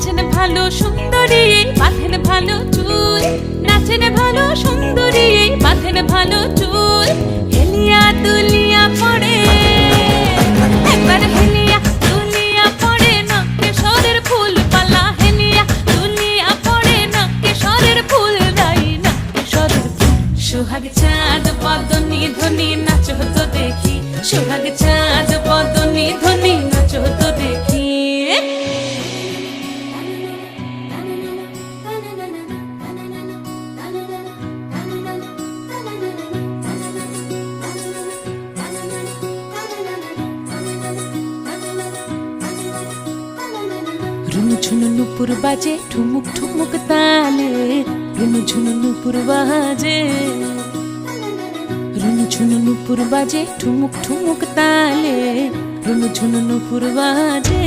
নাচেন ভালো সুন্দরী বাঁধেন ভালো চুল, নাচেন ভালো সুন্দরী বাঁধেন ভালো চুল। হেলিয়া দুলিয়া পড়ে একবার হেলিয়া দুলিয়া পড়ে না কেশরের ফুল পালা, হেলিয়া দুলিয়া পড়ে না কেশরের ফুল দাই না কেশরের ফুল। সোহাগ চাঁদ বদনি ধ্বনি নাচ হতো দেখি, সোহাগ চাঁদ বদনি ধ্বনি নাচ হতো দেখি। রুনু ঝুনু নুপুর বাজে ঠুমুক ঠুমুক তালে, রুনু ঝুনু নুপুর বাজে, রুনু ঝুনু নুপুর বাজে ঠুমুক ঠুমুক তালে, রুনু ঝুনু নুপুর বাজে।